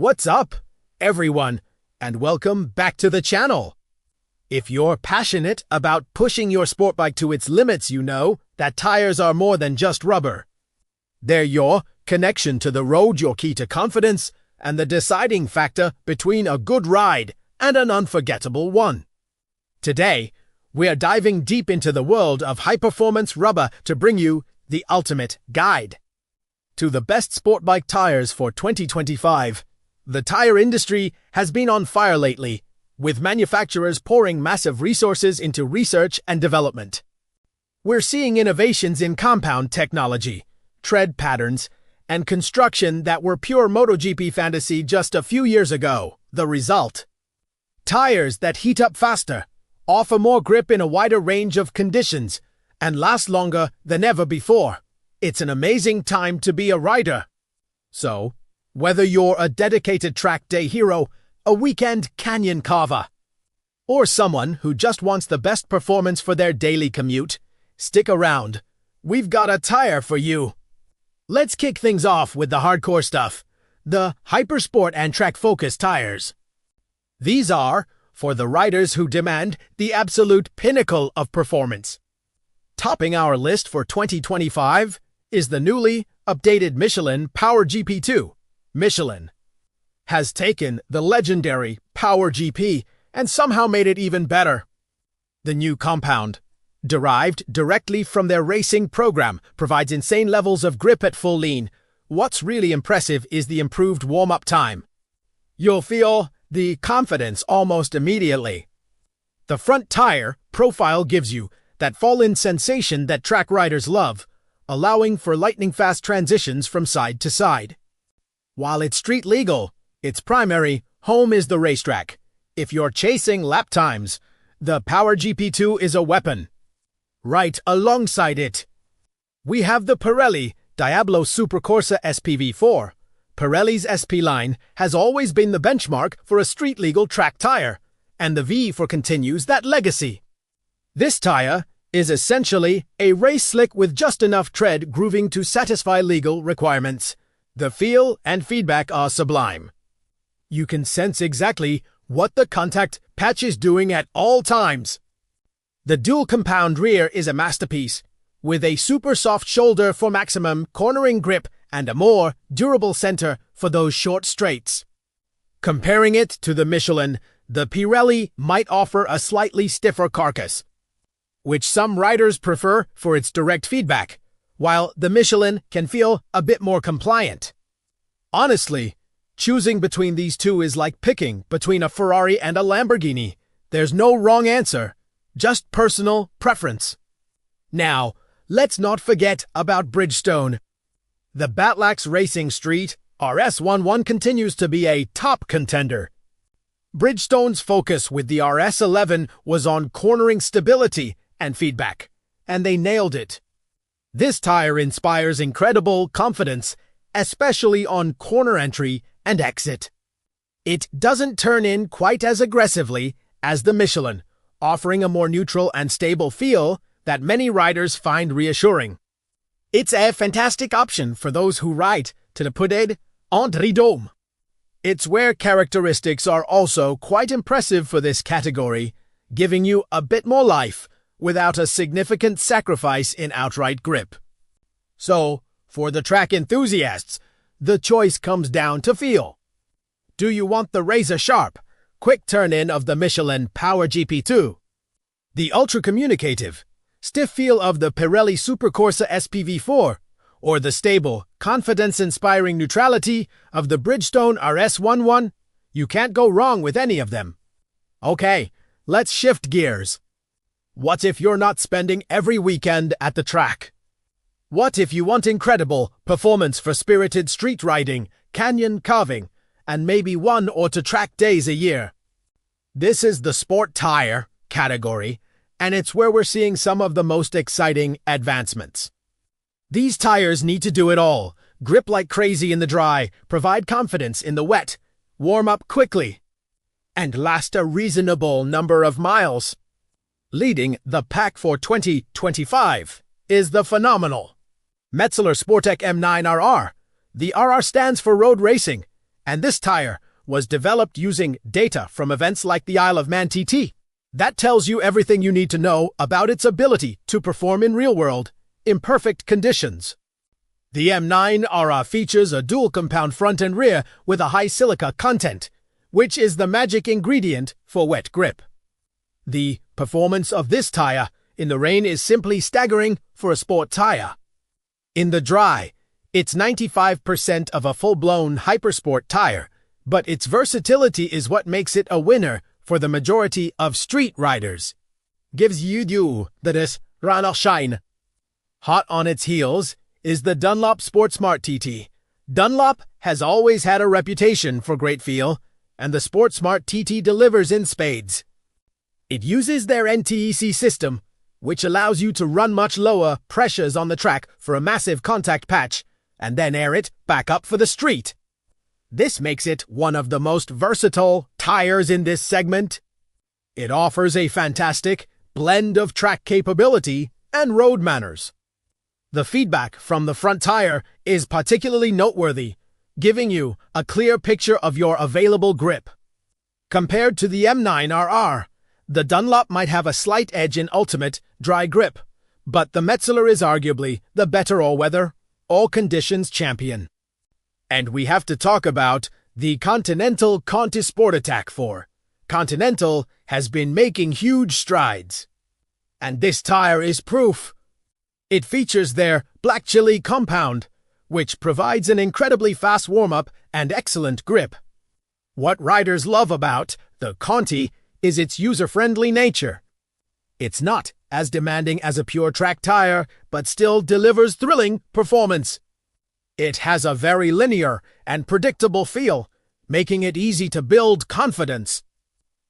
What's up, everyone, and welcome back to the channel. If you're passionate about pushing your sport bike to its limits, you know that tires are more than just rubber. They're your connection to the road, your key to confidence, and the deciding factor between a good ride and an unforgettable one. Today, we are diving deep into the world of high-performance rubber to bring you the ultimate guide to the best sport bike tires for 2025. The tire industry has been on fire lately, with manufacturers pouring massive resources into research and development. We're seeing innovations in compound technology, tread patterns, and construction that were pure MotoGP fantasy just a few years ago. The result? Tires that heat up faster, offer more grip in a wider range of conditions, and last longer than ever before. It's an amazing time to be a rider. So, whether you're a dedicated track day hero, a weekend canyon carver, or someone who just wants the best performance for their daily commute, stick around. We've got a tire for you. Let's kick things off with the hardcore stuff, the Hypersport and Track Focus tires. These are for the riders who demand the absolute pinnacle of performance. Topping our list for 2025 is the newly updated Michelin Power GP2. Michelin has taken the legendary Power GP and somehow made it even better. The new compound, derived directly from their racing program, provides insane levels of grip at full lean. What's really impressive is the improved warm-up time. You'll feel the confidence almost immediately. The front tire profile gives you that fall-in sensation that track riders love, allowing for lightning-fast transitions from side to side. While it's street legal, its primary home is the racetrack. If you're chasing lap times, the Power GP2 is a weapon. Right alongside it, we have the Pirelli Diablo Supercorsa SPV4. Pirelli's SP line has always been the benchmark for a street-legal track tire, and the V4 continues that legacy. This tire is essentially a race slick with just enough tread grooving to satisfy legal requirements. The feel and feedback are sublime. You can sense exactly what the contact patch is doing at all times. The dual compound rear is a masterpiece, with a super soft shoulder for maximum cornering grip and a more durable center for those short straights. Comparing it to the Michelin, the Pirelli might offer a slightly stiffer carcass, which some riders prefer for its direct feedback, while the Michelin can feel a bit more compliant. Honestly, choosing between these two is like picking between a Ferrari and a Lamborghini. There's no wrong answer, just personal preference. Now, let's not forget about Bridgestone. The Batlax Racing Street RS11 continues to be a top contender. Bridgestone's focus with the RS11 was on cornering stability and feedback, and they nailed it. This tire inspires incredible confidence, especially on corner entry and exit. It doesn't turn in quite as aggressively as the Michelin, offering a more neutral and stable feel that many riders find reassuring. It's a fantastic option for those who ride to the Pudet Andre Dome. Its wear characteristics are also quite impressive for this category, giving you a bit more life without a significant sacrifice in outright grip. So, for the track enthusiasts, the choice comes down to feel. Do you want the razor-sharp, quick turn-in of the Michelin Power GP2? The ultra-communicative, stiff feel of the Pirelli Supercorsa SPV4? Or the stable, confidence-inspiring neutrality of the Bridgestone RS11? You can't go wrong with any of them. Okay, let's shift gears. What if you're not spending every weekend at the track? What if you want incredible performance for spirited street riding, canyon carving, and maybe 1 or 2 track days a year? This is the sport tire category, and it's where we're seeing some of the most exciting advancements. These tires need to do it all: grip like crazy in the dry, provide confidence in the wet, warm up quickly, and last a reasonable number of miles. Leading the pack for 2025 is the phenomenal Metzeler Sportec M9RR. The RR stands for road racing, And this tire was developed using data from events like the Isle of Man TT. That tells you everything you need to know about its ability to perform in real-world, imperfect conditions. The M9RR features a dual compound front and rear with a high silica content, which is the magic ingredient for wet grip. The performance of this tire in the rain is simply staggering for a sport tire. In the dry, it's 95% of a full-blown hypersport tire, but its versatility is what makes it a winner for the majority of street riders. Gives you this runner shine. Hot on its heels is the Dunlop SportSmart TT. Dunlop has always had a reputation for great feel, and the SportSmart TT delivers in spades. It uses their NTEC system, which allows you to run much lower pressures on the track for a massive contact patch, and then air it back up for the street. This makes it one of the most versatile tires in this segment. It offers a fantastic blend of track capability and road manners. The feedback from the front tire is particularly noteworthy, giving you a clear picture of your available grip. Compared to the M9RR, the Dunlop might have a slight edge in ultimate dry grip, but the Metzeler is arguably the better all-weather, all-conditions champion. And we have to talk about the Continental Conti Sport Attack 4. Continental has been making huge strides. And this tire is proof. It features their black chili compound, which provides an incredibly fast warm-up and excellent grip. What riders love about the Conti is its user-friendly nature. It's not as demanding as a pure track tire, but still delivers thrilling performance. It has a very linear and predictable feel, making it easy to build confidence.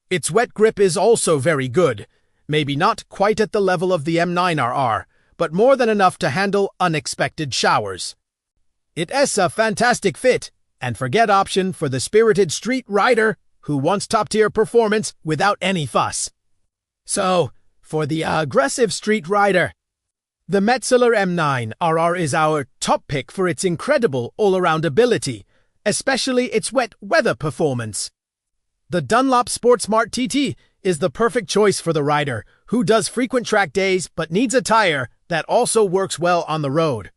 Its wet grip is also very good, maybe not quite at the level of the M9RR, but more than enough to handle unexpected showers. It is a fantastic fit and forget option for the spirited street rider who wants top-tier performance without any fuss. So, for the aggressive street rider, the Metzeler M9RR is our top pick for its incredible all-around ability, especially its wet weather performance. The Dunlop SportSmart TT is the perfect choice for the rider who does frequent track days but needs a tire that also works well on the road.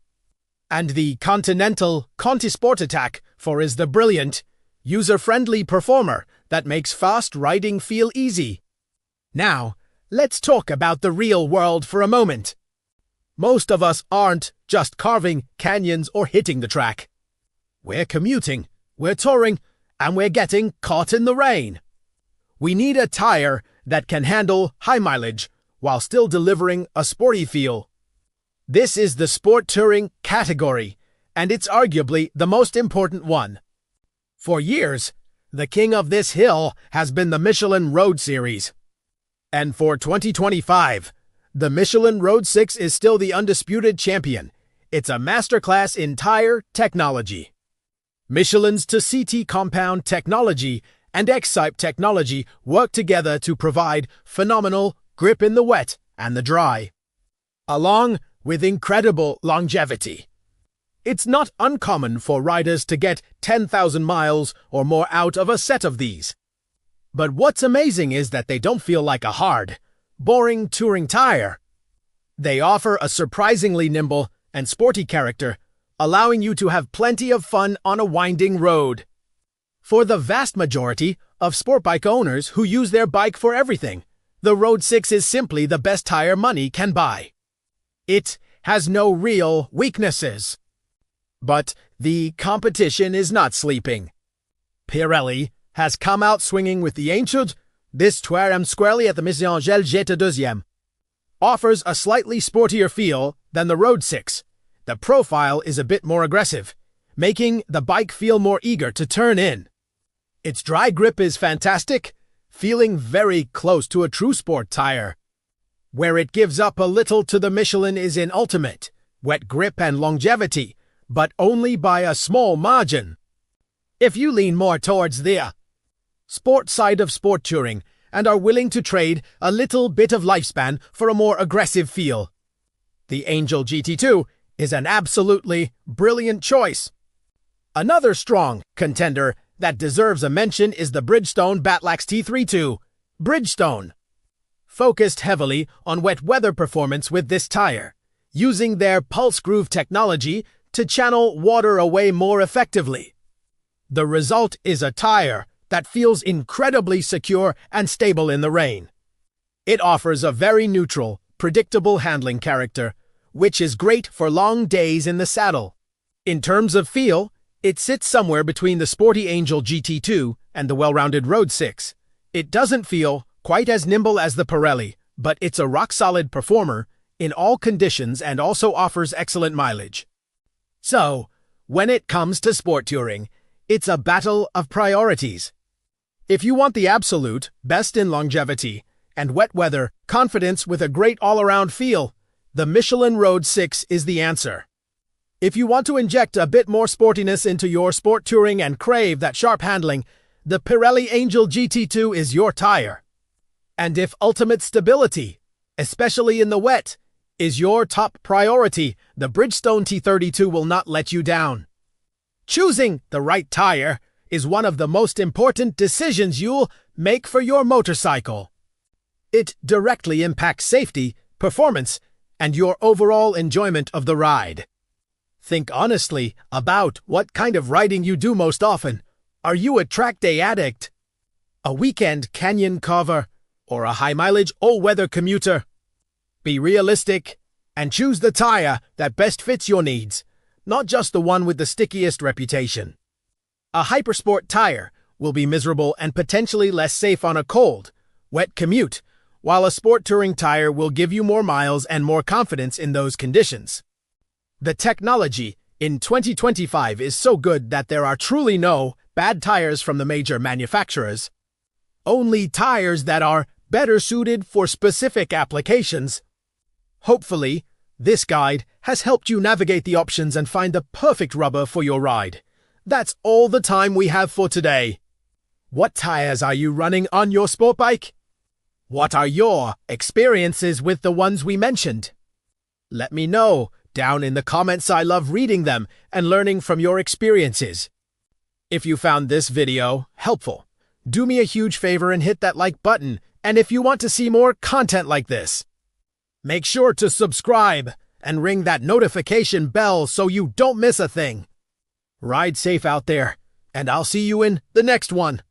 And the Continental Conti Sport Attack 4 is the brilliant, user-friendly performer that makes fast riding feel easy. Now, let's talk about the real world for a moment. Most of us aren't just carving canyons or hitting the track. We're commuting, we're touring, and we're getting caught in the rain. We need a tire that can handle high mileage while still delivering a sporty feel. This is the sport touring category, and it's arguably the most important one. For years, the king of this hill has been the Michelin Road Series. And for 2025, the Michelin Road 6 is still the undisputed champion. It's a masterclass in tire technology. Michelin's to-CT compound technology and X-Type technology work together to provide phenomenal grip in the wet and the dry, along with incredible longevity. It's not uncommon for riders to get 10,000 miles or more out of a set of these. But what's amazing is that they don't feel like a hard, boring touring tire. They offer a surprisingly nimble and sporty character, allowing you to have plenty of fun on a winding road. For the vast majority of sport bike owners who use their bike for everything, the Road 6 is simply the best tire money can buy. It has no real weaknesses. But the competition is not sleeping. Pirelli has come out swinging with the ancient, this Tuarem squarely at the Mission Angel Jeta Deuxième. Offers a slightly sportier feel than the Road 6. The profile is a bit more aggressive, making the bike feel more eager to turn in. Its dry grip is fantastic, feeling very close to a true sport tire. Where it gives up a little to the Michelin is in ultimate, wet grip and longevity, but only by a small margin. If you lean more towards the sport side of sport touring and are willing to trade a little bit of lifespan for a more aggressive feel, the Angel GT2 is an absolutely brilliant choice. Another strong contender that deserves a mention is the Bridgestone Batlax T32. Bridgestone focused heavily on wet weather performance with this tire, using their pulse groove technology to channel water away more effectively. The result is a tire that feels incredibly secure and stable in the rain. It offers a very neutral, predictable handling character, which is great for long days in the saddle. In terms of feel, it sits somewhere between the sporty Angel GT2 and the well-rounded Road 6. It doesn't feel quite as nimble as the Pirelli, but it's a rock-solid performer in all conditions and also offers excellent mileage. So, when it comes to sport touring, it's a battle of priorities. If you want the absolute best in longevity and wet weather confidence with a great all-around feel, the Michelin Road 6 is the answer. If you want to inject a bit more sportiness into your sport touring and crave that sharp handling, the Pirelli Angel GT2 is your tire. And if ultimate stability, especially in the wet, is your top priority, the Bridgestone T32 will not let you down. Choosing the right tire is one of the most important decisions you'll make for your motorcycle. It directly impacts safety, performance, and your overall enjoyment of the ride. Think honestly about what kind of riding you do most often. Are you a track day addict, a weekend canyon carver, or a high-mileage all-weather commuter? Be realistic and choose the tire that best fits your needs, not just the one with the stickiest reputation. A Hypersport tire will be miserable and potentially less safe on a cold, wet commute, while a sport touring tire will give you more miles and more confidence in those conditions. The technology in 2025 is so good that there are truly no bad tires from the major manufacturers. Only tires that are better suited for specific applications. Hopefully, this guide has helped you navigate the options and find the perfect rubber for your ride. That's all the time we have for today. What tires are you running on your sport bike? What are your experiences with the ones we mentioned? Let me know down in the comments. I love reading them and learning from your experiences. If you found this video helpful, do me a huge favor and hit that like button. And if you want to see more content like this, make sure to subscribe and ring that notification bell so you don't miss a thing. Ride safe out there, and I'll see you in the next one.